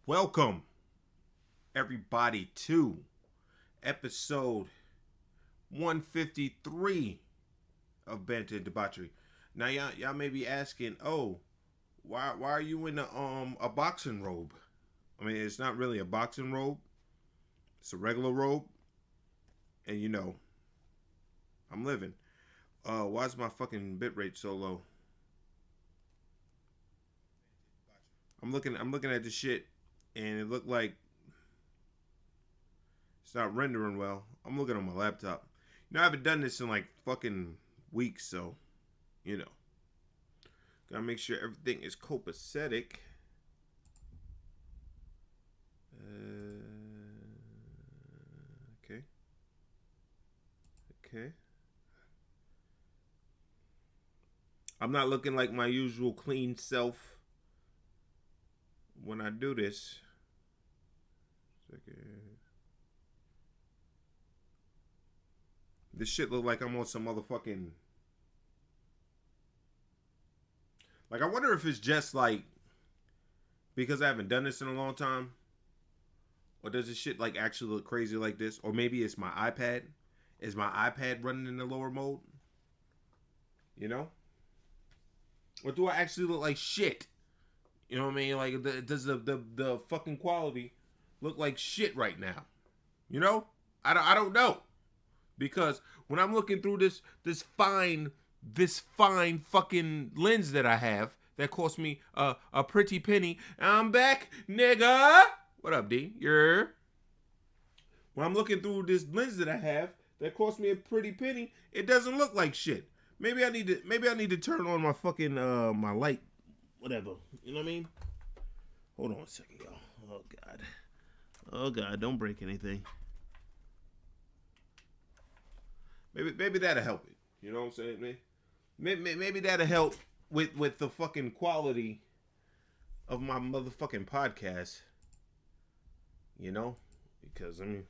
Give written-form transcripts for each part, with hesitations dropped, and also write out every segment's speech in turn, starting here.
Welcome, everybody, to episode 153 of Banter Debauchery. Now, y'all may be asking, oh, why are you in a boxing robe? I mean, it's not really a boxing robe. It's a regular robe. And, I'm living. Why is my fucking bitrate so low? I'm looking at this shit, and it looked like it's not rendering well. I'm looking on my laptop. I haven't done this in like fucking weeks, so, gotta make sure everything is copacetic. Okay. I'm not looking like my usual clean self when I do this. This shit look like I'm on some motherfucking... Like, I wonder if it's just like... Because I haven't done this in a long time. Or does this shit like actually look crazy like this? Or maybe it's my iPad. Is my iPad running in the lower mode? Or do I actually look like shit? You know what I mean? Like, does the fucking quality look like shit right now? I don't know. Because when I'm looking through this fine fucking lens that I have, that cost me a pretty penny. I'm back, nigga. What up, D? When I'm looking through this lens that I have, that cost me a pretty penny, it doesn't look like shit. Maybe I need to turn on my fucking my light, whatever. You know what I mean? Hold on a second, y'all. Oh God, don't break anything. Maybe that'll help it. You know what I'm saying, man? Maybe that'll help with the fucking quality of my motherfucking podcast. Because I mean,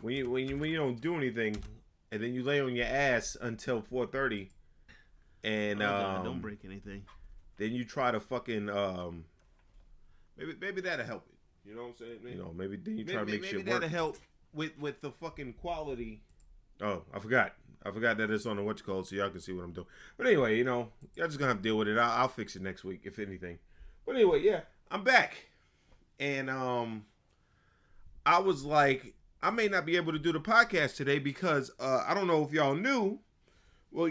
when you don't do anything, and then you lay on your ass until 4:30, and God, don't break anything. Then you try to fucking maybe that'll help it. You know what I'm saying? Man? Maybe then you try to make shit work. Maybe that'll help with the fucking quality. Oh, I forgot that it's on the whatchamacallit, so y'all can see what I'm doing. But anyway, y'all just gonna have to deal with it. I'll fix it next week, if anything. But anyway, yeah, I'm back, and I was like, I may not be able to do the podcast today because I don't know if y'all knew. Well,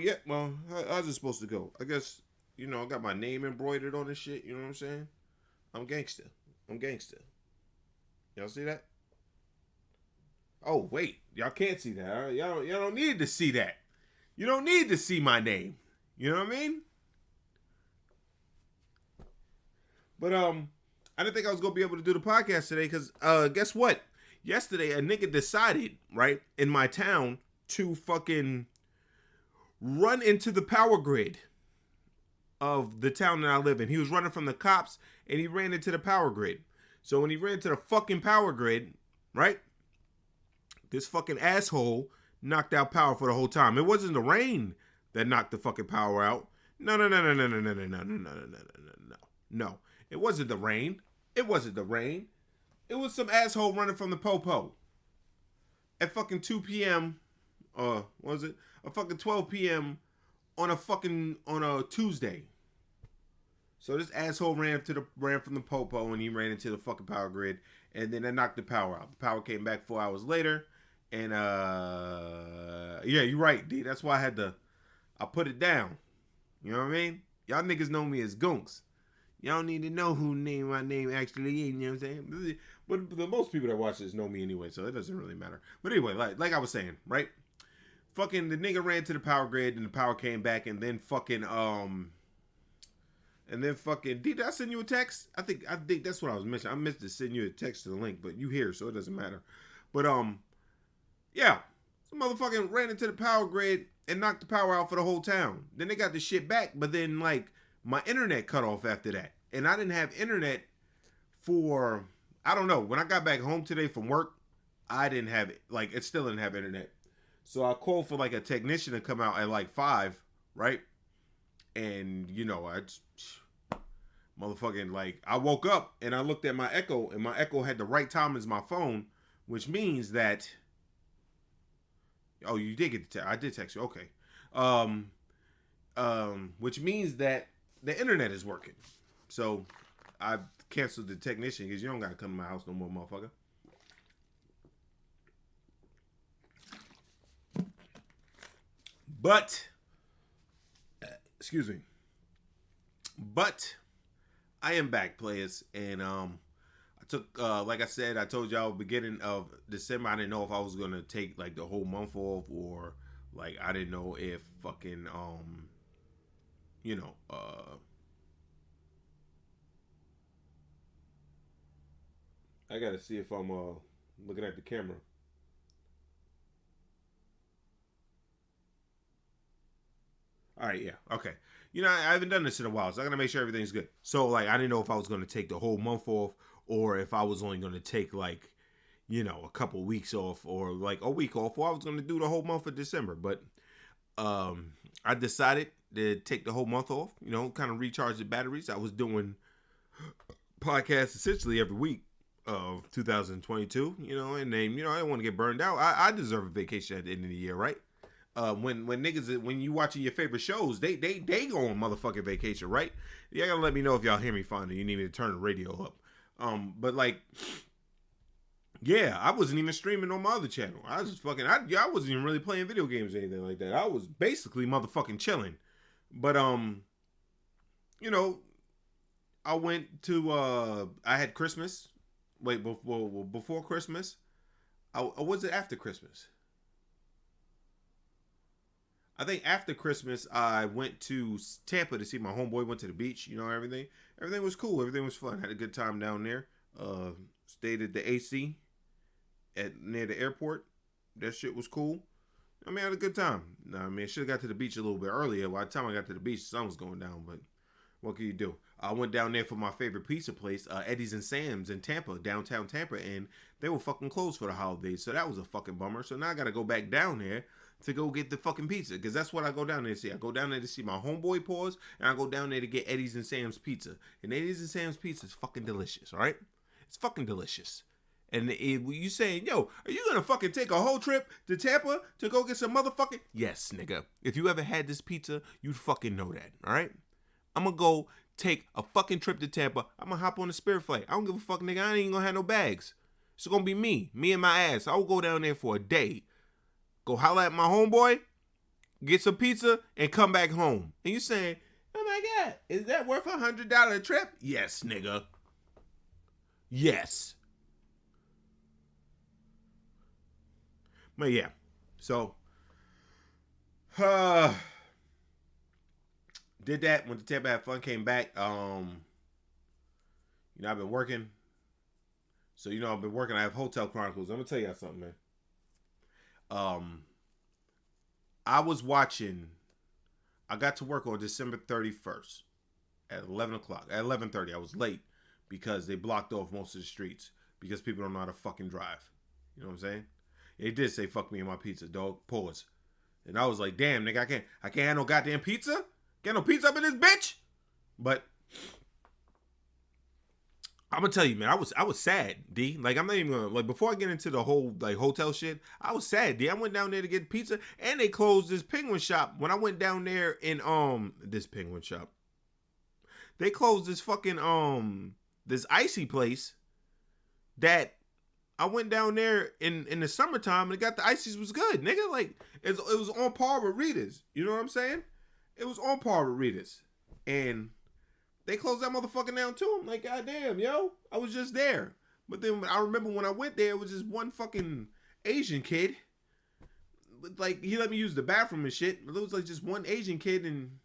how's it supposed to go? I guess, I got my name embroidered on this shit. You know what I'm saying? I'm gangster. Y'all see that? Oh, wait. Y'all can't see that. Huh? Y'all don't need to see that. You don't need to see my name. You know what I mean? But, I didn't think I was going to be able to do the podcast today because, guess what? Yesterday, a nigga decided, right, in my town to fucking run into the power grid of the town that I live in. He was running from the cops, and he ran into the power grid. So when he ran into the fucking power grid, right, this fucking asshole knocked out power for the whole time. It wasn't the rain that knocked the fucking power out. No. It wasn't the rain. It was some asshole running from the popo at fucking 2 p.m. What was it? A fucking 12 p.m. on a Tuesday. So this asshole ran from the popo, and he ran into the fucking power grid, and then that knocked the power out. The power came back 4 hours later, and yeah, you're right, D. That's why I put it down. You know what I mean? Y'all niggas know me as Goonkz. Y'all don't need to know who my name actually is, you know what I'm saying? But the most people that watch this know me anyway, so it doesn't really matter. But anyway, like I was saying, right? Fucking the nigga ran to the power grid, and the power came back, and then fucking did I send you a text? I think that's what I was missing. I missed to send you a text to the link, but you here, so it doesn't matter. But yeah, some motherfucking ran into the power grid and knocked the power out for the whole town. Then they got the shit back, but then like my internet cut off after that, and I didn't have internet for, I don't know, when I got back home today from work, I didn't have it. Like, it still didn't have internet. So I called for like a technician to come out at like 5, right? And Motherfucking, like, I woke up and I looked at my Echo, and my Echo had the right time as my phone, which means that. Oh, you did get the text. I did text you. Okay. Um, which means that the internet is working. So I canceled the technician because you don't gotta come to my house no more, motherfucker. But, excuse me. But I am back, players, and I took, like I said, I told y'all beginning of December. I didn't know if I was gonna take like the whole month off, or like I didn't know if fucking you know, I gotta see if I'm looking at the camera. All right, yeah, okay. You know, I haven't done this in a while, so I gotta make sure everything's good. So, like, I didn't know if I was gonna take the whole month off, or if I was only gonna take like, you know, a couple weeks off, or like a week off, or I was gonna do the whole month of December. But I decided to take the whole month off. You know, kind of recharge the batteries. I was doing podcasts essentially every week of 2022. You know, and then I didn't want to get burned out. I deserve a vacation at the end of the year, right? When niggas, when you watching your favorite shows, they go on motherfucking vacation, right? You gotta let me know if y'all hear me fine or you need me to turn the radio up. But like, yeah, I wasn't even streaming on my other channel. I was just fucking, I wasn't even really playing video games or anything like that. I was basically motherfucking chilling. But you know, I went to I had Christmas. Wait, before Christmas, or was it after Christmas? I think after Christmas, I went to Tampa to see my homeboy. Went to the beach, you know, everything. Everything was cool. Everything was fun. Had a good time down there. Stayed at the AC at near the airport. That shit was cool. I mean, I had a good time. I mean, I should have got to the beach a little bit earlier. By the time I got to the beach, the sun was going down. But what can you do? I went down there for my favorite pizza place, Eddie's and Sam's in Tampa, downtown Tampa, and they were fucking closed for the holidays. So that was a fucking bummer. So now I got to go back down there to go get the fucking pizza, because that's what I go down there to see. I go down there to see my homeboy Paws, and I go down there to get Eddie's and Sam's pizza. And Eddie's and Sam's pizza is fucking delicious, all right? It's fucking delicious. And you saying, yo, are you gonna fucking take a whole trip to Tampa to go get some motherfucking? Yes, nigga. If you ever had this pizza, you'd fucking know that, all right? I'm gonna go take a fucking trip to Tampa. I'm gonna hop on the Spirit flight. I don't give a fuck, nigga. I ain't even gonna have no bags. It's gonna be me and my ass. I will go down there for a day. Go holler at my homeboy, get some pizza, and come back home. And you saying, oh my God, is that worth $100 trip? Yes, nigga. Yes. But yeah, so did that, went to Tampa, had fun, came back. I've been working. So I've been working. I have Hotel Chronicles. I'm gonna tell y'all something, man. I was watching. I got to work on December 31st at 11 o'clock. At 11:30, I was late because they blocked off most of the streets because people don't know how to fucking drive. You know what I'm saying? They did say fuck me and my pizza, dog. Pause. And I was like, damn, nigga, I can't have no goddamn pizza. Get no pizza up in this bitch. But I'm gonna tell you, man, I was sad, D. Like, I'm not even gonna, like, before I get into the whole like hotel shit, I was sad, D. I went down there to get pizza, and they closed this penguin shop. When I went down there in this penguin shop, they closed this fucking this icy place that I went down there in the summertime and got the ices was good, nigga. Like, it was on par with Rita's. You know what I'm saying? It was on par with Rita's, and they closed that motherfucker down too. I'm like, goddamn, yo, I was just there. But then I remember when I went there, it was just one fucking Asian kid. Like, he let me use the bathroom and shit. But it was like just one Asian kid, and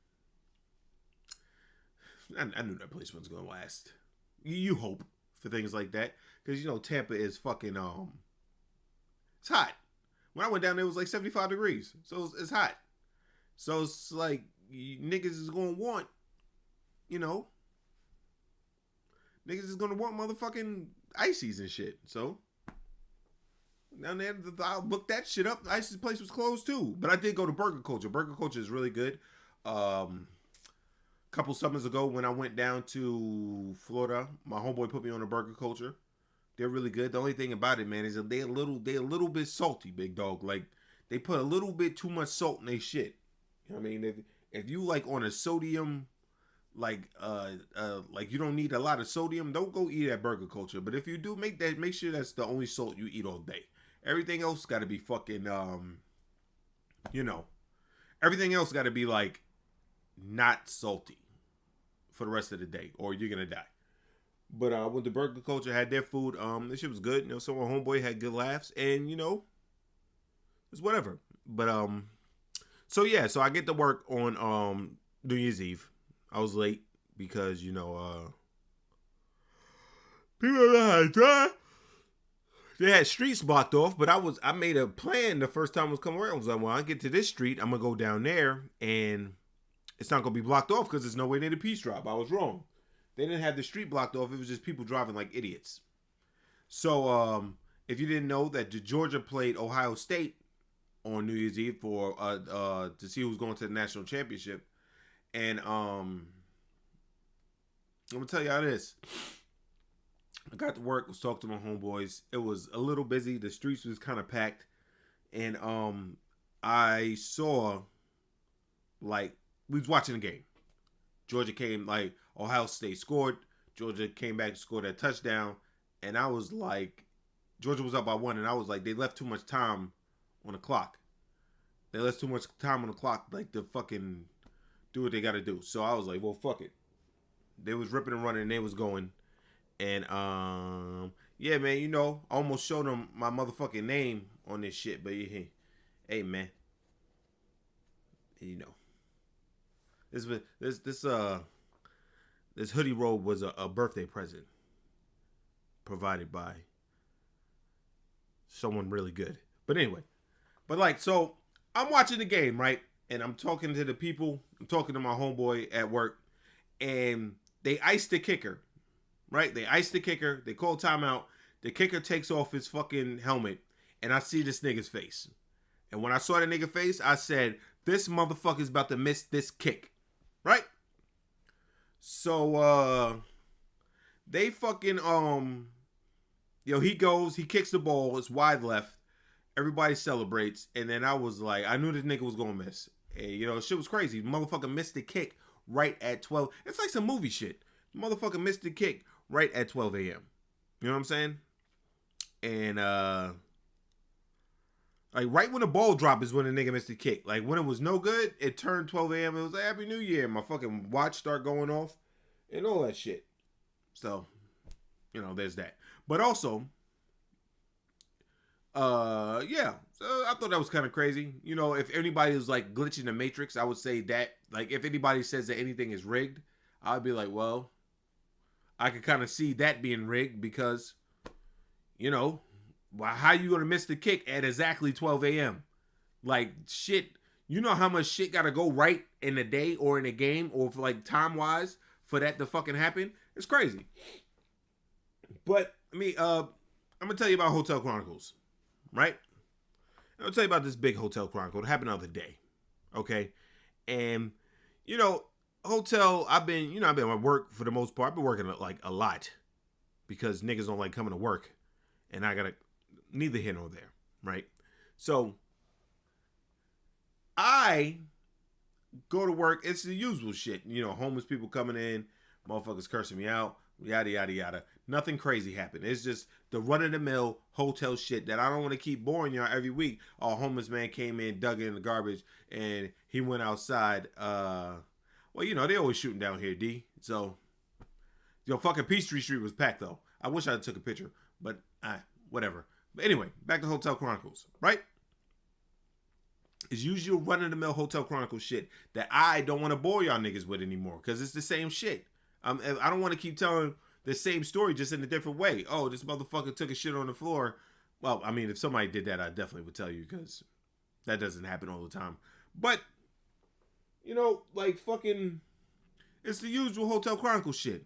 I knew that place wasn't gonna last. You hope for things like that, because Tampa is fucking it's hot. When I went down there, it was like 75 degrees, so it's hot. So it's like niggas is gonna want, niggas is gonna want motherfucking ices and shit. So down there, I looked that shit up. The ices place was closed too, but I did go to Burger Culture. Burger Culture is really good. couple summers ago when I went down to Florida, my homeboy put me on a burger culture. They're really good. The only thing about it, man, is that they're a little bit salty, big dog. Like they put a little bit too much salt in their shit. You know what I mean? If you like on a sodium, like you don't need a lot of sodium, don't go eat at burger culture. But if you do, make sure that's the only salt you eat all day. Everything else got to be fucking everything else got to be like not salty for the rest of the day, or you're gonna die. But when the burger culture had their food, this shit was good. You know, so my homeboy had good laughs, and you know, it's whatever. But so yeah, so I get to work on New Year's Eve. I was late because people they had streets blocked off, but I made a plan the first time I was coming around. I was like, well, I get to this street, I'm gonna go down there, and it's not gonna be blocked off because there's nowhere near the peace drop. I was wrong. They didn't have the street blocked off. It was just people driving like idiots. So if you didn't know that Georgia played Ohio State on New Year's Eve for to see who's going to the national championship, and I'm gonna tell y'all this. I got to work, was talking to my homeboys. It was a little busy. The streets was kind of packed, and I saw like we was watching the game. Georgia came, like Ohio State scored. Georgia came back and scored that touchdown, and I was like, Georgia was up by 1, and I was like, they left too much time on the clock. They left too much time on the clock, like to fucking do what they got to do. So I was like, well, fuck it. They was ripping and running, and they was going. And yeah, man, you know, I almost showed them my motherfucking name on this shit, but yeah, hey, man, you know, this hoodie robe was a birthday present provided by someone really good. But anyway, so I'm watching the game, right? And I'm talking to the people. I'm talking to my homeboy at work, and they iced the kicker. Right? They iced the kicker. They call timeout. The kicker takes off his fucking helmet, and I see this nigga's face. And when I saw the nigga face, I said, this motherfucker's about to miss this kick. Right? So, they fucking, he goes, he kicks the ball. It's wide left. Everybody celebrates. And then I was like, I knew this nigga was going to miss. And, you know, shit was crazy. The motherfucker missed the kick right at 12. It's like some movie shit. The motherfucker missed the kick right at 12 a.m. You know what I'm saying? And like right when the ball drop is when the nigga missed the kick. Like when it was no good, it turned 12 a.m. It was like Happy New Year. My fucking watch start going off and all that shit. So, you know, there's that. But also, yeah. So I thought that was kind of crazy. You know, if anybody was like glitching the Matrix, I would say that. Like if anybody says that anything is rigged, I'd be like, well, I could kind of see that being rigged because, you know, how you going to miss the kick at exactly 12 a.m.? Like, shit, you know how much shit got to go right in a day or in a game or for like time-wise for that to fucking happen? It's crazy. But, I mean, I'm going to tell you about Hotel Chronicles, right? I'm going to tell you about this big Hotel Chronicle. It happened the other day, okay? And, you know, hotel, I've been at work for the most part. I've been working like a lot because niggas don't like coming to work, and I gotta neither here nor there, right? So I go to work. It's the usual shit, you know, homeless people coming in, motherfuckers cursing me out, yada yada yada. Nothing crazy happened. It's just the run-of-the-mill hotel shit that I don't want to keep boring y'all every week. A homeless man came in, dug in the garbage, and he went outside. Well, you know, they always shooting down here, D. So, fucking Peachtree Street was packed, though. I wish I took a picture, but whatever. But anyway, back to Hotel Chronicles, right? It's usual run-of-the-mill Hotel Chronicles shit that I don't want to bore y'all niggas with anymore because it's the same shit. I don't want to keep telling the same story just in a different way. Oh, this motherfucker took a shit on the floor. Well, I mean, if somebody did that, I definitely would tell you because that doesn't happen all the time. But you know, like fucking, it's the usual Hotel Chronicles shit.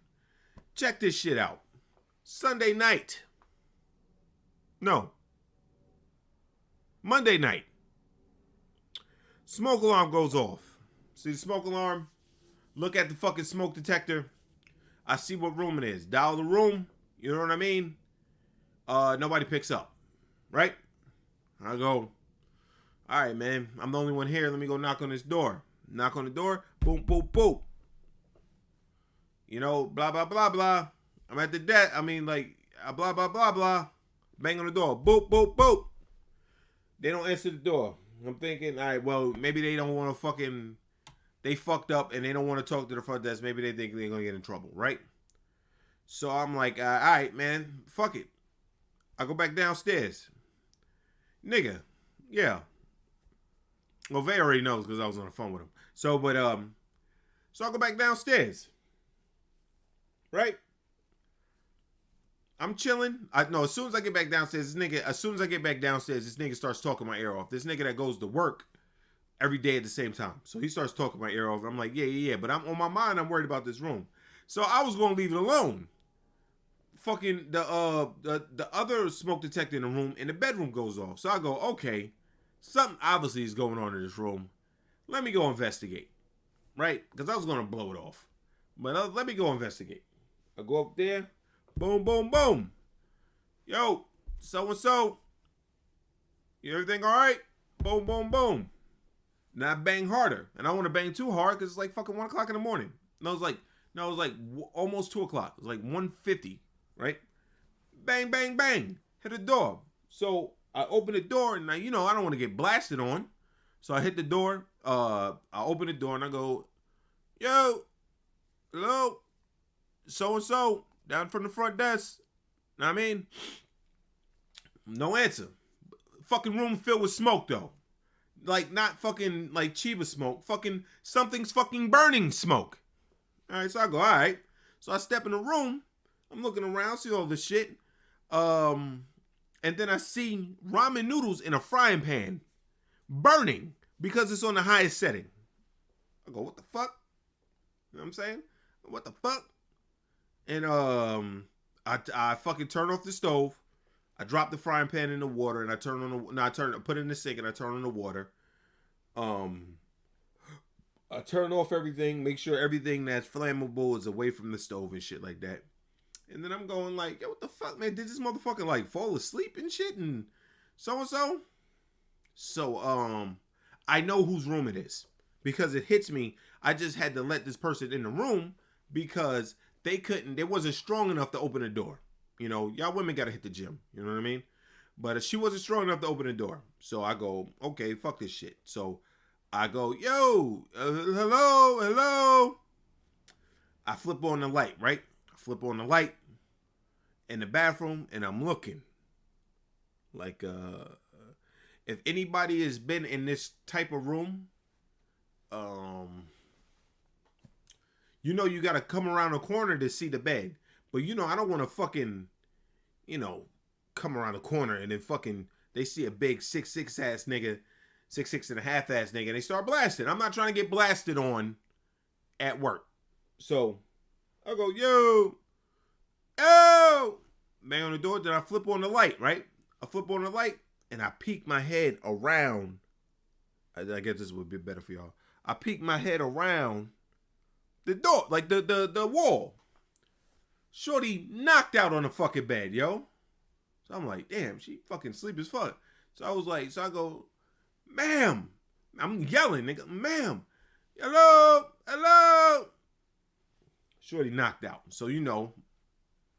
Check this shit out. Sunday night. No. Monday night. Smoke alarm goes off. See the smoke alarm? Look at the fucking smoke detector. I see what room it is. Dial the room. You know what I mean? Nobody picks up. Right? I go, all right, man. I'm the only one here. Let me go knock on this door. Knock on the door. Boom, boom, boom. You know, blah, blah, blah, blah. I'm at the desk. I mean, like, blah, blah, blah, blah. Bang on the door. Boop, boop, boop. They don't answer the door. I'm thinking, all right, well, maybe they don't want to fucking... They fucked up and they don't want to talk to the front desk. Maybe they think they're going to get in trouble, right? So I'm like, all right, man. Fuck it. I go back downstairs. Nigga. Yeah. Well, Vay already knows because I was on the phone with him. So, but, so I go back downstairs. Right? I'm chilling. As soon as I get back downstairs, this nigga starts talking my ear off. This nigga that goes to work every day at the same time. So he starts talking my ear off. I'm like, yeah. But I'm on my mind, I'm worried about this room. So I was going to leave it alone. Fucking the other smoke detector in the room in the bedroom goes off. So I go, okay, something obviously is going on in this room. Let me go investigate. Right? Because I was going to blow it off. But let me go investigate. I go up there. Boom, boom, boom. Yo, so-and-so. Everything all right? Boom, boom, boom. Now I bang harder. And I want to bang too hard because it's like fucking 1 o'clock in the morning. And I was like, almost 2 o'clock. It was like 1:50, right? Bang, bang, bang. Hit the door. So I open the door and I don't want to get blasted on. So I hit the door. I open the door and I go, yo, hello, so-and-so. Down from the front desk. Know what I mean? No answer. Fucking room filled with smoke, though. Like, not fucking, like, Chiba smoke. Fucking, something's fucking burning smoke. Alright, so I go, alright. So I step in the room. I'm looking around, see all this shit. And then I see ramen noodles in a frying pan. Burning. Because it's on the highest setting. I go, what the fuck? You know what I'm saying? What the fuck? And I fucking turn off the stove. I drop the frying pan in the water and I put it in the sink and I turn on the water. I turn off everything, make sure everything that's flammable is away from the stove and shit like that. And then I'm going like, yo, what the fuck, man? Did this motherfucker like fall asleep and shit and so? So, I know whose room it is because it hits me. I just had to let this person in the room because they wasn't strong enough to open the door. You know, y'all women gotta hit the gym. You know what I mean? But she wasn't strong enough to open the door. So I go, okay, fuck this shit. So I go, yo, hello. I flip on the light, right? I flip on the light in the bathroom and I'm looking. Like, if anybody has been in this type of room, you gotta come around the corner to see the bed. But I don't want to fucking, come around the corner and then fucking, they see a big 6'6" ass nigga, 6'6" and a half ass nigga, and they start blasting. I'm not trying to get blasted on at work. So I go, yo, bang on the door. Then I flip on the light, right? I flip on the light and I peek my head around. I guess this would be better for y'all. I peek my head around the door, like the wall. Shorty knocked out on the fucking bed, yo. So I'm like, damn, she fucking sleep as fuck. So I go, ma'am. I'm yelling, nigga, ma'am. Hello. Shorty knocked out. So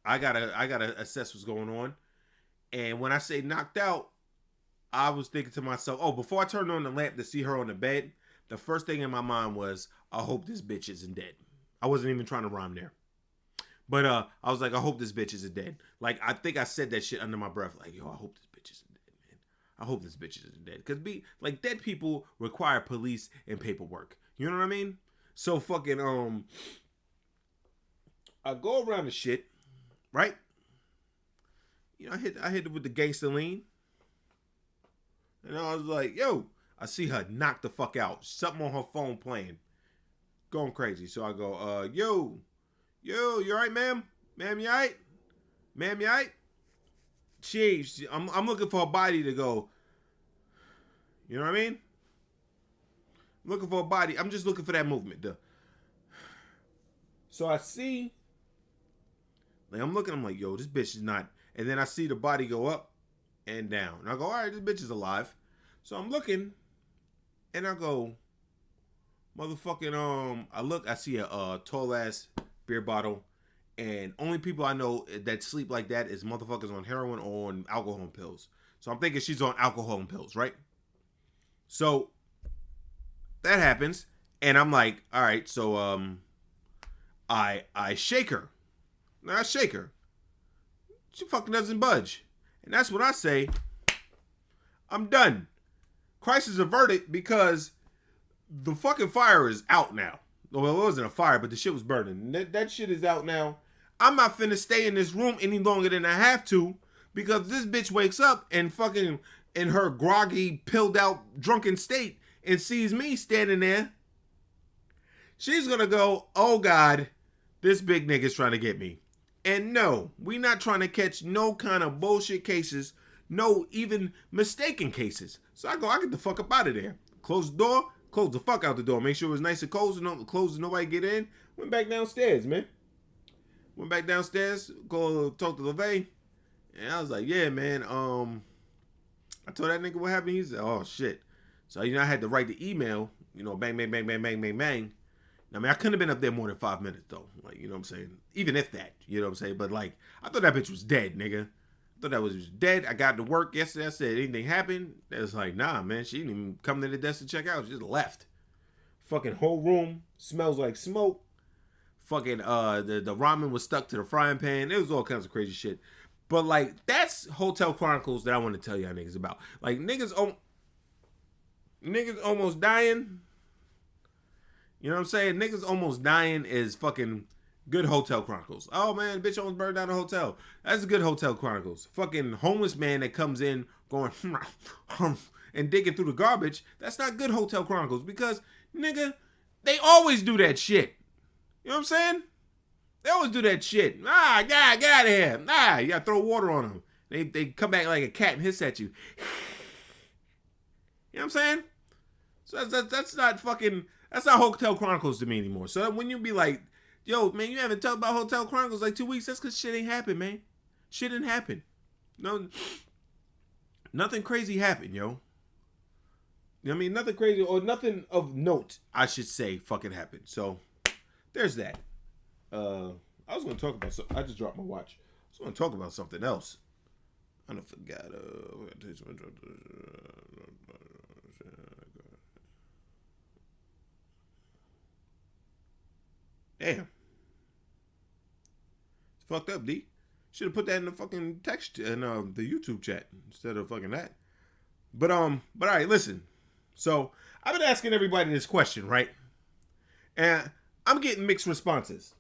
I gotta assess what's going on. And when I say knocked out, I was thinking to myself, before I turned on the lamp to see her on the bed, the first thing in my mind was, I hope this bitch isn't dead. I wasn't even trying to rhyme there. But I was like, I hope this bitch isn't dead. Like, I think I said that shit under my breath. Like, yo, I hope this bitch isn't dead, man. I hope this bitch isn't dead. Because dead people require police and paperwork. You know what I mean? So fucking, I go around the shit, right? I hit it with the gangster lean. And I was like, yo, I see her knock the fuck out. Something on her phone playing. Going crazy. So I go, yo, you alright, ma'am? Ma'am, you alright? Ma'am, you alright? I'm looking for a body to go. You know what I mean? I'm looking for a body. I'm just looking for that movement. So I see, like I'm looking, I'm like, yo, this bitch is not. And then I see the body go up and down. And I go, all right, this bitch is alive. So I'm looking, and I go, motherfucking, I look, I see a tall ass beer bottle, and only people I know that sleep like that is motherfuckers on heroin or on alcohol and pills. So I'm thinking she's on alcohol and pills, right? So that happens, and I'm like, all right, so I shake her. Now I shake her. She fucking doesn't budge. And that's when I say, I'm done. Crisis averted, because the fucking fire is out now. Well, it wasn't a fire, but the shit was burning. That shit is out now. I'm not finna stay in this room any longer than I have to, because this bitch wakes up and fucking in her groggy, pilled out, drunken state and sees me standing there. She's gonna go, oh God, this big nigga's trying to get me. And no, we not trying to catch no kind of bullshit cases, no even mistaken cases. So I go, I get the fuck up out of there. Close the door, close the fuck out the door. Make sure it was nice and closed and nobody get in. Went back downstairs, man. Went back downstairs, go talk to LeVay. And I was like, yeah, man, I told that nigga what happened. He said, oh shit. So, I had to write the email, bang, bang, bang, bang, bang, bang, bang. I mean, I couldn't have been up there more than 5 minutes, though. Like, you know what I'm saying? Even if that, you know what I'm saying? But, like, I thought that bitch was dead, nigga. I thought that was dead. I got to work yesterday. I said, anything happened? It was like, nah, man. She didn't even come to the desk to check out. She just left. Fucking whole room smells like smoke. Fucking, the ramen was stuck to the frying pan. It was all kinds of crazy shit. But, like, that's Hotel Chronicles that I want to tell y'all niggas about. Like, niggas almost dying. You know what I'm saying? Niggas almost dying is fucking good Hotel Chronicles. Oh, man, bitch almost burned down a hotel. That's good Hotel Chronicles. Fucking homeless man that comes in going and digging through the garbage. That's not good Hotel Chronicles, because, nigga, they always do that shit. You know what I'm saying? They always do that shit. Get out of here. You gotta throw water on them. They come back like a cat and hiss at you. You know what I'm saying? So that's not fucking... That's not Hotel Chronicles to me anymore. So when you be like, yo, man, you haven't talked about Hotel Chronicles like 2 weeks, that's because shit ain't happened, man. Shit didn't happen. No, nothing crazy happened, yo. You know what I mean? Nothing crazy, or nothing of note, I should say, fucking happened. So, there's that. I was going to talk about something. I just dropped my watch. I was going to talk about something else. I don't forgot. Damn. It's fucked up, D. Should have put that in the fucking text in the YouTube chat instead of fucking that. But all right, listen. So I've been asking everybody this question, right? And I'm getting mixed responses.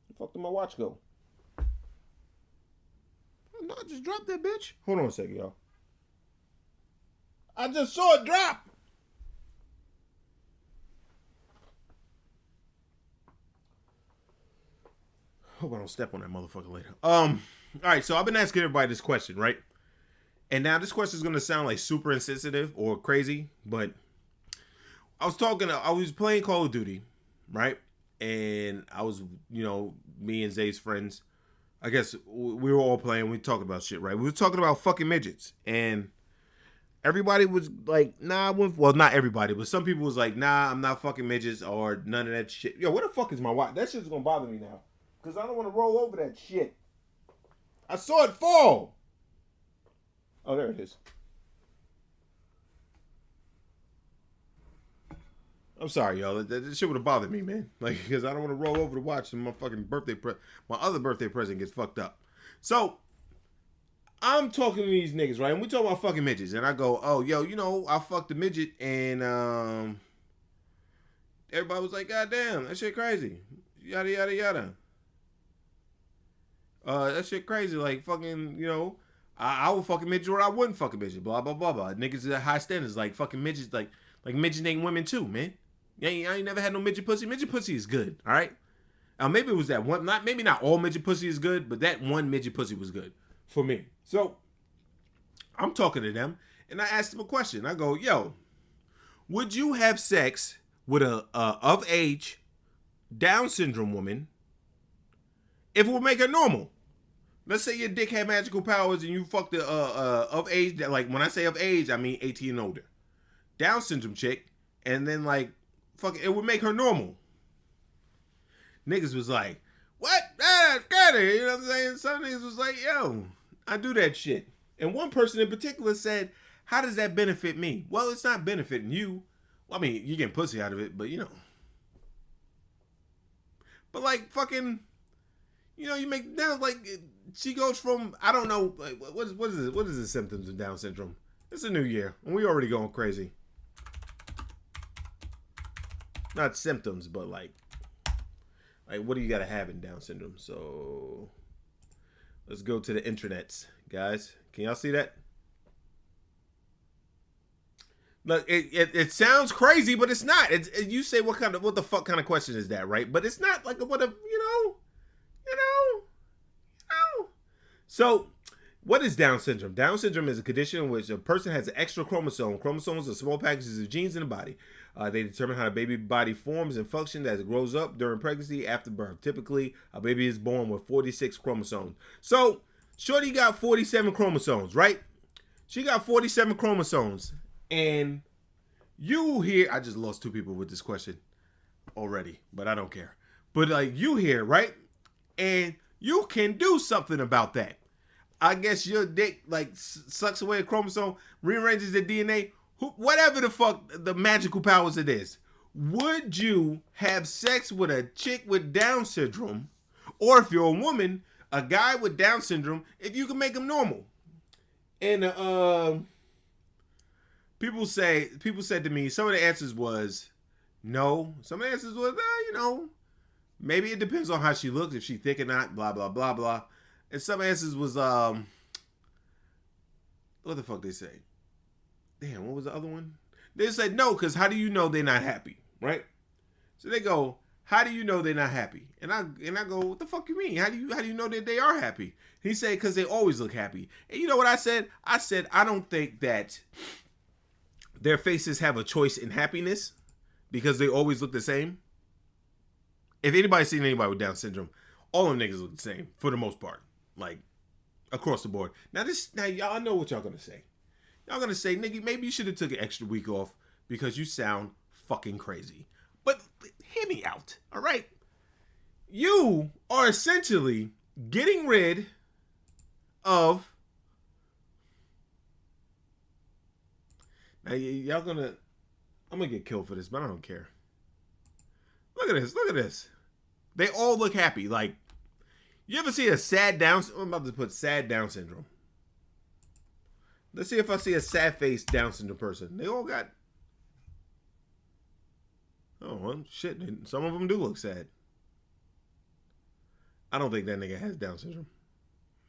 Where the fuck did my watch go? No, I just dropped that bitch. Hold on a second, y'all. I just saw it drop. Hope I don't step on that motherfucker later. All right, so I've been asking everybody this question, right? And now this question is going to sound like super insensitive or crazy, but I was playing Call of Duty, right? And I was, me and Zay's friends, I guess we were all playing, we talked about shit, right? We were talking about fucking midgets, and everybody was like, nah, well, not everybody, but some people was like, nah, I'm not fucking midgets or none of that shit. Yo, where the fuck is my watch? That shit's going to bother me now. Because I don't want to roll over that shit. I saw it fall. Oh, there it is. I'm sorry, y'all. That shit would have bothered me, man. Like, because I don't want to roll over to watch and my fucking my other birthday present gets fucked up. So, I'm talking to these niggas, right? And we talk about fucking midgets. And I go, oh, yo, I fucked a midget. And everybody was like, God damn, that shit crazy. Yada, yada, yada. That shit crazy. Like, fucking, I would fucking midget or I wouldn't fucking midget. Blah, blah, blah, blah. Niggas at high standards. Like, fucking midgets, like midgets ain't women too, man. I ain't never had no midget pussy. Midget pussy is good, all right? Maybe it was that one. Maybe not all midget pussy is good, but that one midget pussy was good for me. So, I'm talking to them, and I asked them a question. I go, yo, would you have sex with a of age Down syndrome woman if it would make her normal. Let's say your dick had magical powers and you fucked a of age. Like when I say of age, I mean 18 and older. Down syndrome chick, and then like fuck it would make her normal. Niggas was like, what? Got it. You know what I'm saying? Some niggas was like, yo, I do that shit. And one person in particular said, how does that benefit me? Well, it's not benefiting you. Well, I mean, you're getting pussy out of it, but you know. But like fucking, you know, you make now like she goes from I don't know like, what is the symptoms of Down syndrome? It's a new year and we already going crazy. Not symptoms, but like what do you gotta have in Down syndrome? So let's go to the intranets, guys. Can y'all see that? Look, it sounds crazy, but it's not. You say what the fuck kind of question is that, right? But it's not like what a you know. So, what is Down syndrome? Down syndrome is a condition in which a person has an extra chromosome. Chromosomes are small packages of genes in the body. They determine how a baby body forms and functions as it grows up during pregnancy, after birth. Typically, a baby is born with 46 chromosomes. So, Shorty got 47 chromosomes, right? She got 47 chromosomes. And you here, I just lost 2 people with this question already, but I don't care. But like you here, right? And you can do something about that. I guess your dick like sucks away a chromosome, rearranges the DNA, whatever the fuck the magical powers it is. Would you have sex with a chick with Down syndrome, or if you're a woman, a guy with Down syndrome, if you can make him normal? And people said to me, some of the answers was no. Some of the answers was, you know, maybe it depends on how she looks, if she thick or not, blah, blah, blah, blah. And some answers was, what the fuck they say? Damn, what was the other one? They said no, because how do you know they're not happy, right? So they go, how do you know they're not happy? And I go, what the fuck you mean? How do you know that they are happy? He said, because they always look happy. And you know what I said? I said, I don't think that their faces have a choice in happiness because they always look the same. If anybody's seen anybody with Down syndrome, all them niggas look the same for the most part. Like, across the board. Now y'all know what y'all gonna say. Y'all gonna say, nigga, maybe you should have took an extra week off because you sound fucking crazy. But hear me out, all right? You are essentially getting rid of... Now, y'all gonna... I'm gonna get killed for this, but I don't care. Look at this. They all look happy. Like, you ever see a sad Down... I'm about to put sad Down syndrome. Let's see if I see a sad-faced Down syndrome person. They all got... Oh, well, shit. Some of them do look sad. I don't think that nigga has Down syndrome.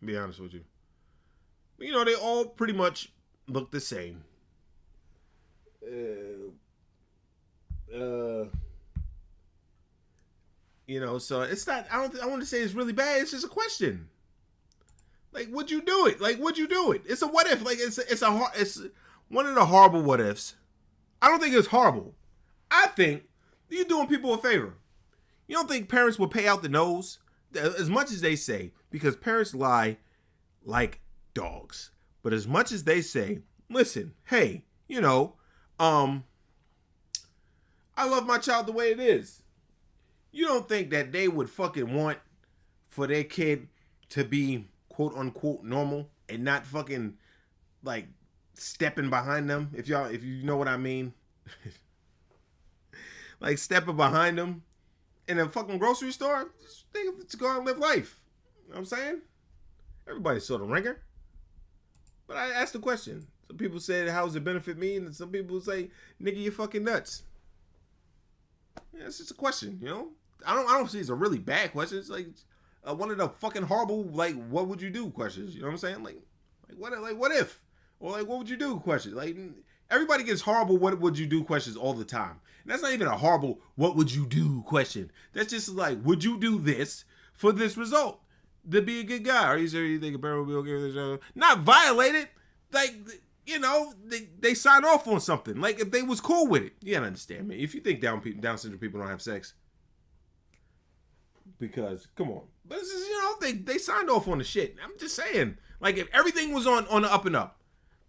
To be honest with you. But, you know, they all pretty much look the same. You know, so it's not, I want to say it's really bad. It's just a question. Like, would you do it? Like, would you do it? It's a what if. Like, it's one of the horrible what ifs. I don't think it's horrible. I think you're doing people a favor. You don't think parents would pay out the nose as much as they say, because parents lie like dogs. But as much as they say, listen, hey, you know, I love my child the way it is. You don't think that they would fucking want for their kid to be quote unquote normal and not fucking like stepping behind them? If you know what I mean. Like stepping behind them in a fucking grocery store, just think to go out and live life. You know what I'm saying? Everybody's sort of ringer. But I asked the question. Some people said, how does it benefit me? And some people say, nigga, you're fucking nuts. Yeah, it's just a question, you know? I don't see it's a really bad question. It's like one of the fucking horrible, like, what would you do questions. You know what I'm saying? Like what if? Or like, what would you do questions? Like, everybody gets horrible what would you do questions all the time. And that's not even a horrible what would you do question. That's just like, would you do this for this result? To be a good guy. Are you sure you think a parent will be okay with this? Not violate it. Like, you know, they sign off on something. Like, if they was cool with it. You gotta understand, man. If you think Down syndrome people don't have sex, because come on, but this is, they signed off on the shit. I'm just saying, like, if everything was on the up and up,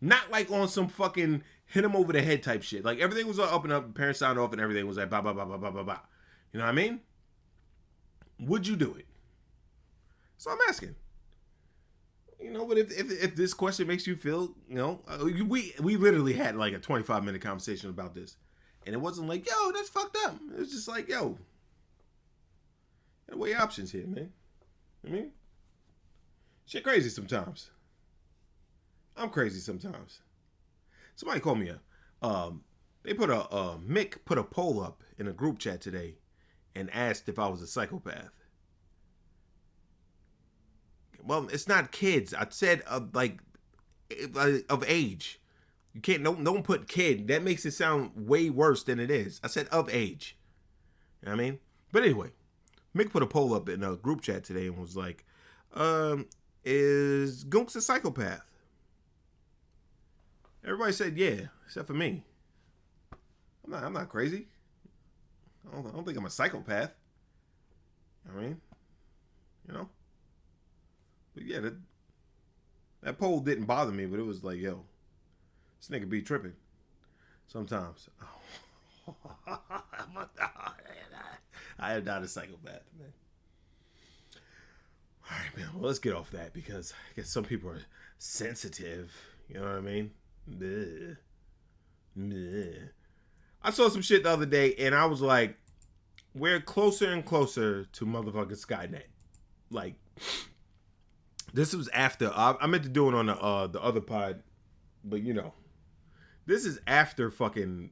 not like on some fucking hit him over the head type shit. Like everything was on up and up, the parents signed off, and everything was like blah blah blah blah blah blah blah. You know what I mean? Would you do it? So I'm asking. But if this question makes you feel, we literally had like a 25-minute conversation about this, and it wasn't like, yo, that's fucked up. It was just like, yo, weigh options here, man. Shit crazy sometimes. I'm crazy sometimes. Somebody called me Mick put a poll up in a group chat today and asked if I was a psychopath. Well, it's not kids. I said of age. You can't don't put kid. That makes it sound way worse than it is. I said of age. You know what I mean? But anyway, Mick put a poll up in a group chat today and was like, is Goonkz a psychopath? Everybody said yeah, except for me. I'm not crazy. I don't think I'm a psychopath. I mean, But yeah, that poll didn't bother me, but it was like, yo, this nigga be tripping sometimes. I am not a psychopath, man. All right, man. Well, let's get off that because I guess some people are sensitive. You know what I mean? Bleh. Bleh. I saw some shit the other day, and I was like, we're closer and closer to motherfucking Skynet. Like, this was after, I meant to do it on the other pod, but this is after fucking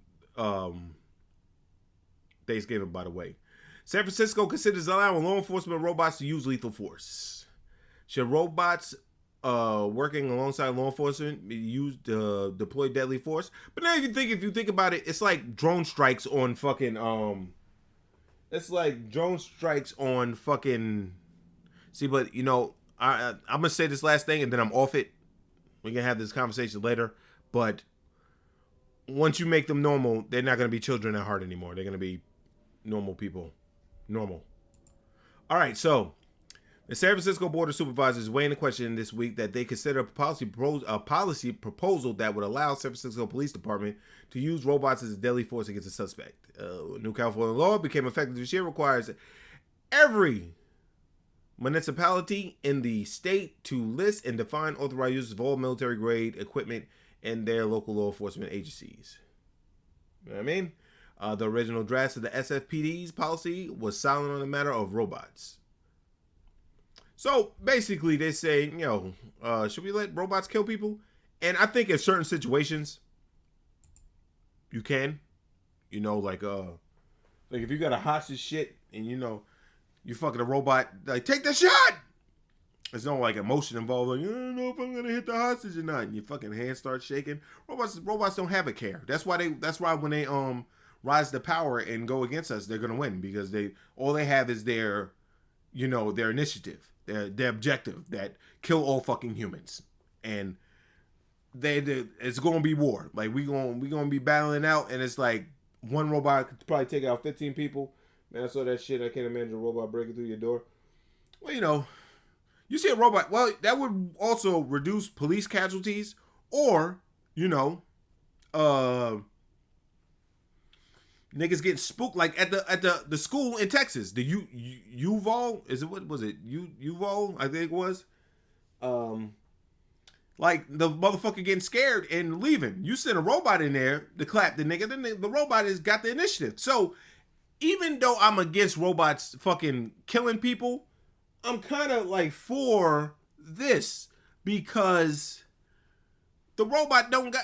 Thanksgiving, by the way. San Francisco considers allowing law enforcement robots to use lethal force. Should robots working alongside law enforcement use deploy deadly force? But now if you think about it, it's like drone strikes on fucking see, but I'm gonna say this last thing and then I'm off it. We can have this conversation later. But once you make them normal, they're not gonna be children at heart anymore. They're gonna be normal people. Normal. All right, so the San Francisco Board of Supervisors is weighing the question this week that they consider a policy proposal that would allow San Francisco Police Department to use robots as a deadly force against a suspect. New California law became effective this year, requires every municipality in the state to list and define authorized uses of all military-grade equipment in their local law enforcement agencies. You know what I mean? The original draft of the SFPD's policy was silent on the matter of robots. So basically, they're saying, should we let robots kill people? And I think in certain situations, you can. Like if you got a hostage shit and you fucking a robot, like, take the shot. There's no like emotion involved. Like, I don't know if I'm gonna hit the hostage or not. And your fucking hands start shaking. Robots don't have a care. That's why when they rise to power and go against us, they're gonna win because all they have is their initiative, their objective that kill all fucking humans, and it's gonna be war. Like we gonna be battling out, and it's like one robot could probably take out 15 people. Man, I saw that shit. I can't imagine a robot breaking through your door. Well, you see a robot. Well, that would also reduce police casualties, or niggas getting spooked like at the school in Texas. The Uval, is it, what was it? Uval, I think it was. Like the motherfucker getting scared and leaving. You send a robot in there to clap the nigga, then the robot has got the initiative. So even though I'm against robots fucking killing people, I'm kind of like for this because the robot don't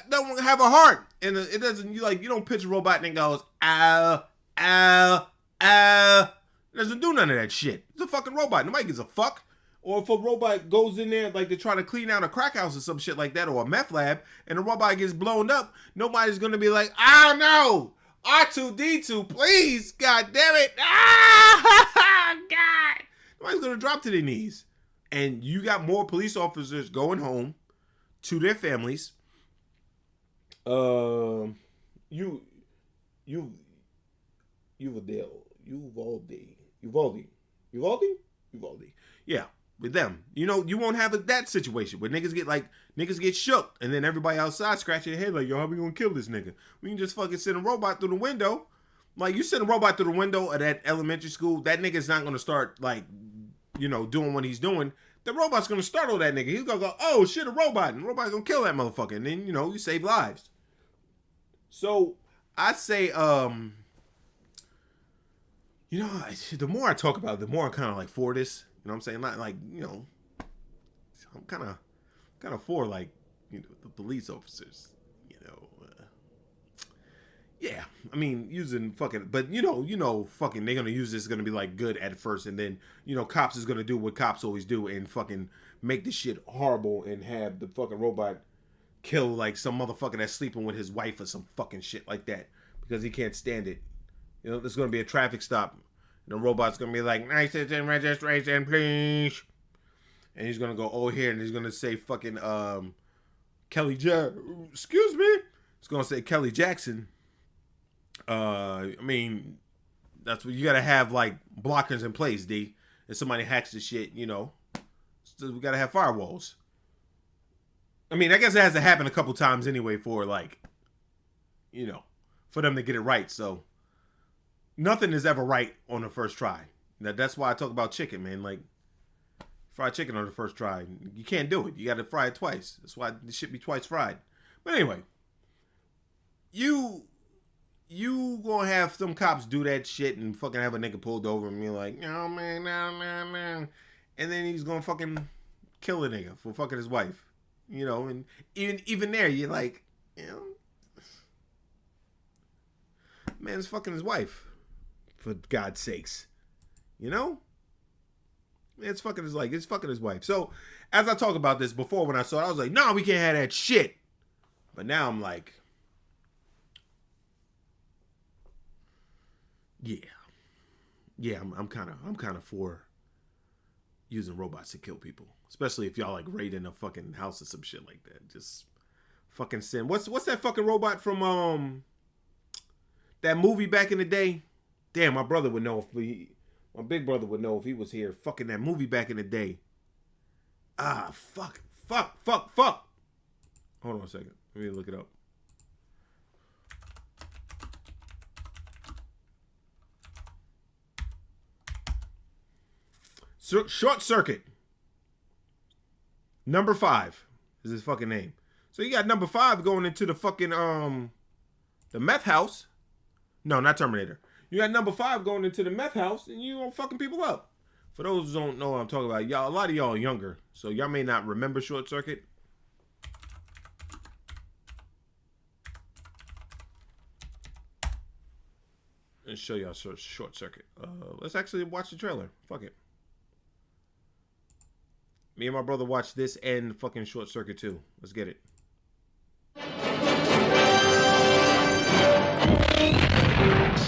have a heart, and it doesn't. You don't pitch a robot and it goes ow ow ow. It doesn't do none of that shit. It's a fucking robot. Nobody gives a fuck. Or if a robot goes in there like to try to clean out a crack house or some shit like that, or a meth lab, and the robot gets blown up, nobody's gonna be like, oh no, R2D2, please, god damn it, ah, god. Nobody's gonna drop to their knees. And you got more police officers going home to their families. Uvalde. Uvalde? Uvalde. Yeah, with them. You know, you won't have that situation where niggas get shook and then everybody outside scratching their head like, yo, how we gonna kill this nigga? We can just fucking send a robot through the window. Like, you send a robot through the window of that elementary school, that nigga's not gonna start, like, you know, doing what he's doing. The robot's gonna startle that nigga. He's gonna go, oh shit, a robot. And the robot's gonna kill that motherfucker. And then, you know, you save lives. So, I say, you know, the more I talk about it, the more I'm kind of like for this. You know what I'm saying? Not like, you know, I'm kind of for, like, you know, the police officers, you know. Yeah, I mean, using fucking, but you know, fucking, they're gonna use this, gonna be like good at first, and then, you know, cops is gonna do what cops always do and fucking make this shit horrible and have the fucking robot kill like some motherfucker that's sleeping with his wife or some fucking shit like that because he can't stand it. You know, there's gonna be a traffic stop, and the robot's gonna be like, license and registration, please, and he's gonna go over here and he's gonna say fucking excuse me, it's gonna say Kelly Jackson. I mean, that's what you gotta have, like, blockers in place, D. If somebody hacks the shit, you know, so we gotta have firewalls. I mean, I guess it has to happen a couple times anyway for, like, you know, for them to get it right. So nothing is ever right on the first try. That's why I talk about chicken, man. Like, fried chicken on the first try, you can't do it. You gotta fry it twice. That's why it should be twice fried. But anyway, you gonna have some cops do that shit and fucking have a nigga pulled over and be like, no, man, no. And then he's gonna fucking kill a nigga for fucking his wife. You know, and even there, you're like, you know, man's fucking his wife, for God's sakes. You know? It's fucking his wife. So, as I talk about this before, when I saw it, I was like, no, we can't have that shit. But now I'm like, yeah, I'm kind of for using robots to kill people, especially if y'all like raiding a fucking house or some shit like that. Just fucking send. What's that fucking robot from that movie back in the day? Damn, my brother would know my big brother would know if he was here. Fucking that movie back in the day. Fuck. Hold on a second. Let me look it up. Short Circuit. Number 5 is his fucking name. So you got number 5 going into the fucking the meth house. No, not Terminator. You got number 5 going into the meth house and you gonna fucking people up. For those who don't know what I'm talking about, y'all, a lot of y'all are younger, so y'all may not remember Short Circuit. Let's show y'all Short Circuit. Let's actually watch the trailer. Fuck it. Me and my brother watched this and fucking Short Circuit too. Let's get it.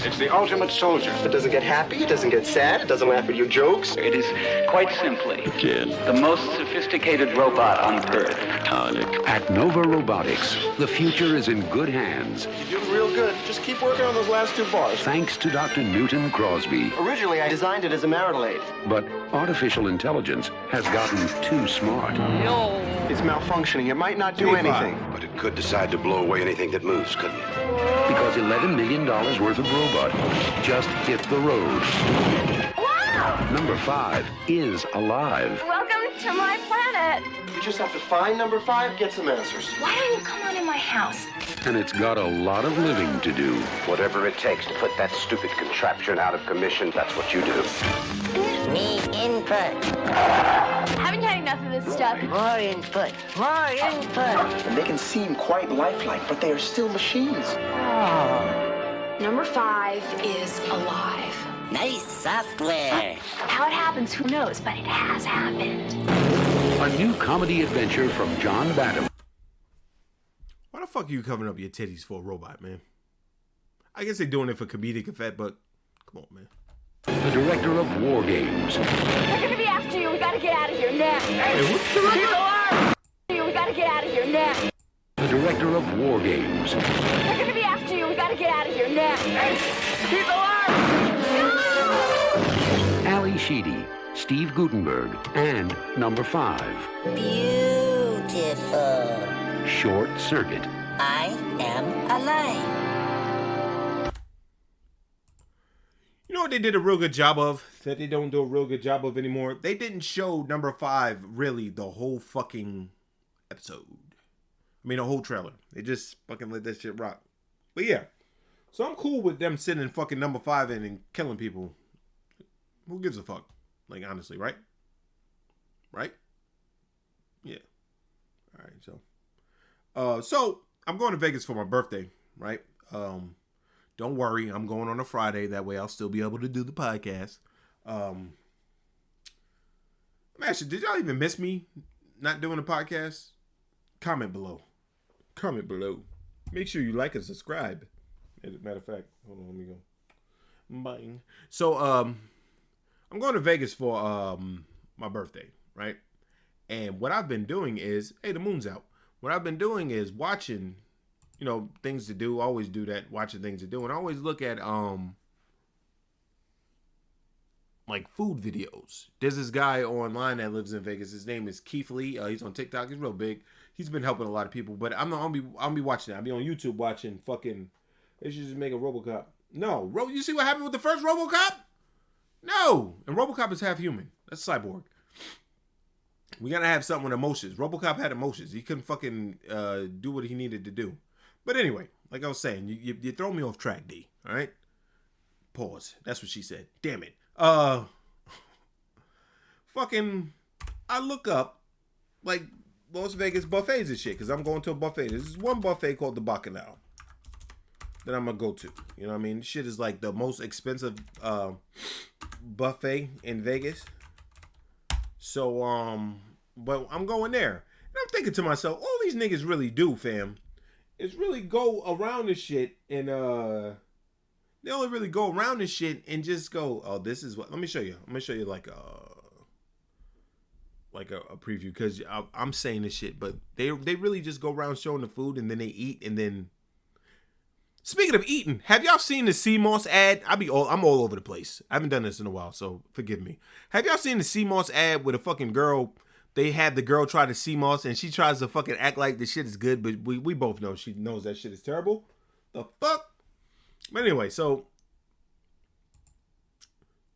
It's the ultimate soldier. It doesn't get happy, it doesn't get sad, it doesn't laugh at your jokes. It is quite simply Kid. the most sophisticated robot on Earth. Tonic. At Nova Robotics, the future is in good hands. You're doing real good. Just keep working on those last 2 bars. Thanks to Dr. Newton Crosby. Originally, I designed it as a marital aid. But artificial intelligence has gotten too smart. It's malfunctioning. It might not do anything. But it could decide to blow away anything that moves, couldn't it? Because $11 million worth of robot just hit the road. Wow! Number 5 is alive. Welcome to my planet. You just have to find number 5, get some answers. Why don't you come on in my house? And it's got a lot of living to do. Whatever it takes to put that stupid contraption out of commission, that's what you do. Need input. Haven't you had enough of this stuff? More input. More input. And they can seem quite lifelike, but they are still machines. Number 5 is alive. Nice software. How it happens, who knows, but it has happened. A new comedy adventure from John Badham. Why the fuck are you covering up your titties for a robot, man? I guess they're doing it for comedic effect, but come on, man. The director of War Games. They're gonna be after you. We gotta get out of here now. Hey, what's the People are after you. We gotta get out of here now. The director of War Games. They're gonna be after you. We gotta get out of here now. People are. No! Ali Sheedy, Steve Gutenberg, and number 5, Beautiful. Short Circuit. I am alive. You know what they did a real good job of that they don't do a real good job of anymore? They didn't show number 5 really the whole fucking episode. I mean, the whole trailer. They just fucking let that shit rock. But yeah. So I'm cool with them sending fucking number 5 in and killing people. Who gives a fuck? Like, honestly, right? Right? Yeah. All right, so I'm going to Vegas for my birthday, right? Don't worry, I'm going on a Friday. That way I'll still be able to do the podcast. Actually, did y'all even miss me not doing the podcast? Comment below. Comment below. Make sure you like and subscribe. Matter of fact, hold on, let me go. Bye. So, I'm going to Vegas for my birthday, right? And what I've been doing is, hey, the moon's out. What I've been doing is watching, you know, things to do. I always do that, watching things to do. And I always look at, like food videos. There's this guy online that lives in Vegas. His name is Keith Lee. He's on TikTok. He's real big. He's been helping a lot of people. But I'll be watching that. I'll be on YouTube watching fucking, they should just make a RoboCop. No, you see what happened with the first RoboCop? No. And RoboCop is half human. That's Cyborg. We gotta have something with emotions. RoboCop had emotions. He couldn't fucking do what he needed to do. But anyway, like I was saying, you throw me off track, D. All right. Pause. That's what she said. Damn it. Fucking, I look up like Las Vegas buffets and shit because I'm going to a buffet. There's one buffet called the Bacchanal that I'm gonna go to. You know what I mean? Shit is like the most expensive buffet in Vegas. So, but I'm going there. And I'm thinking to myself, all these niggas really do, fam, is really go around this shit and, they only really go around this shit and just go, oh, this is what, let me show you. I'm gonna show you like a preview because I'm saying this shit, but they really just go around showing the food and then they eat and then, speaking of eating, have y'all seen the CMOS ad? I'm all over the place. I haven't done this in a while, so forgive me. Have y'all seen the CMOS ad with a fucking girl? They had the girl try the CMOS and she tries to fucking act like the shit is good, but we both know she knows that shit is terrible. The fuck? But anyway, so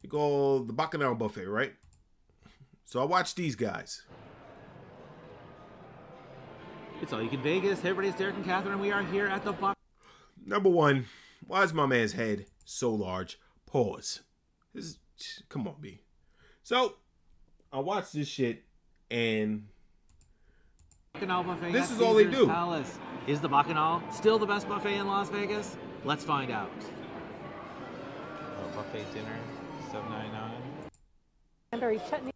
you go the Bacchanal buffet, right? So I watch these guys. It's All You Can Vegas. Hey everybody, it's Derek and Catherine. We are here at the Number one, why is my man's head so large? Pause. Come on, B. So, I watched this shit, and Bacchanal buffet. This is all they do. Palace. Is the Bacchanal still the best buffet in Las Vegas? Let's find out. Buffet dinner, $7.99. Cranberry chutney.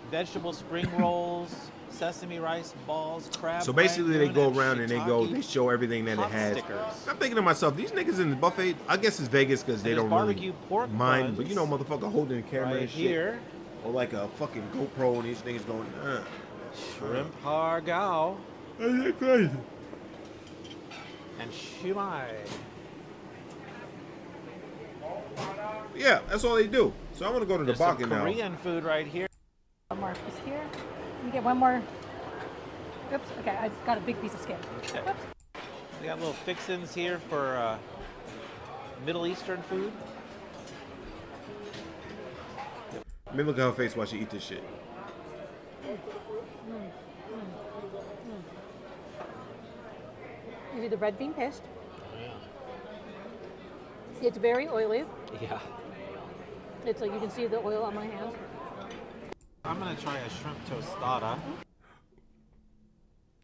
Vegetable spring rolls, sesame rice balls, crab. So basically, they go around and shiitake, they show everything that it has. stickers. I'm thinking to myself, these niggas in the buffet, I guess it's Vegas because they And don't there's really barbecue pork mind. buns But you know, motherfucker holding the camera right and shit. here. Or like a fucking GoPro and these niggas going, Shrimp har gao. That's crazy. And shumai. Yeah, that's all they do. So I'm going to go to the There's some Bacchanal. Korean food right here. One more piece here. Let me get one more. Oops. Okay, I got a big piece of skin. Okay. Oops. We got little fixins here for Middle Eastern food. Let me look at her face while she eat this shit. You do the red bean paste. It's very oily. Yeah. It's like you can see the oil on my hands. I'm gonna try a shrimp tostada.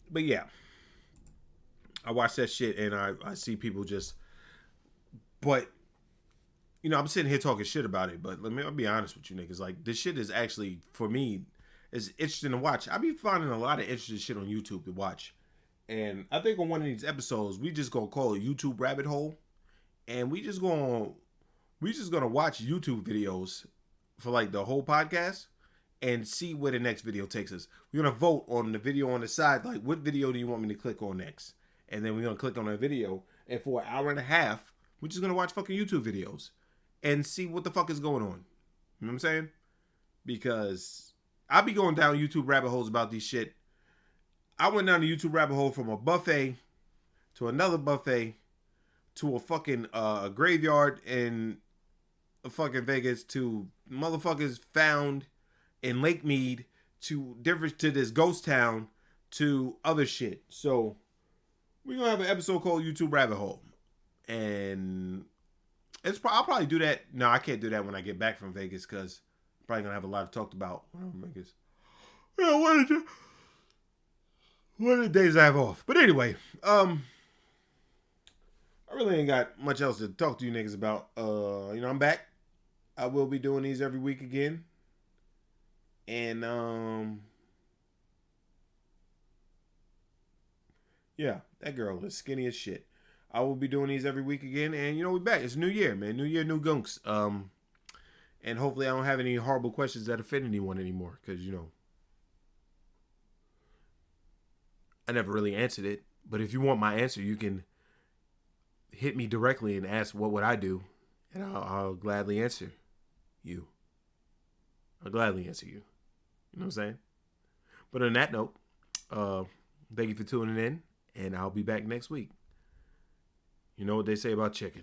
But yeah, I watch that shit and I see people just, but you know, I'm sitting here talking shit about it, but I'll be honest with you niggas. Like, this shit is actually, for me, is interesting to watch. I be finding a lot of interesting shit on YouTube to watch. And I think on one of these episodes, we just gonna call it YouTube Rabbit Hole. And we just gonna watch YouTube videos for like the whole podcast and see where the next video takes us. We're gonna vote on the video on the side, like what video do you want me to click on next? And then we're gonna click on that video, and for an hour and a half, we're just gonna watch fucking YouTube videos and see what the fuck is going on. You know what I'm saying? because I be going down YouTube rabbit holes about these shit. I went down the YouTube rabbit hole from a buffet to another buffet to a fucking graveyard in fucking Vegas to motherfuckers found in Lake Mead to this ghost town to other shit. So we're gonna have an episode called YouTube Rabbit Hole, and I'll probably do that. No, I can't do that when I get back from Vegas because I'm probably gonna have a lot to talk about when I'm in Vegas. Yeah, one of the days I have off. But anyway, I really ain't got much else to talk to you niggas about. I'm back. I will be doing these every week again. And yeah, that girl is skinny as shit. I will be doing these every week again, and we're back. It's New Year, man. New Year, new Goonkz. And hopefully I don't have any horrible questions that offend anyone anymore, because I never really answered it. But if you want my answer, you can hit me directly and ask what would I do, and I'll gladly answer you. I'll gladly answer you. You know what I'm saying? But on that note, thank you for tuning in, and I'll be back next week. You know what they say about chicken.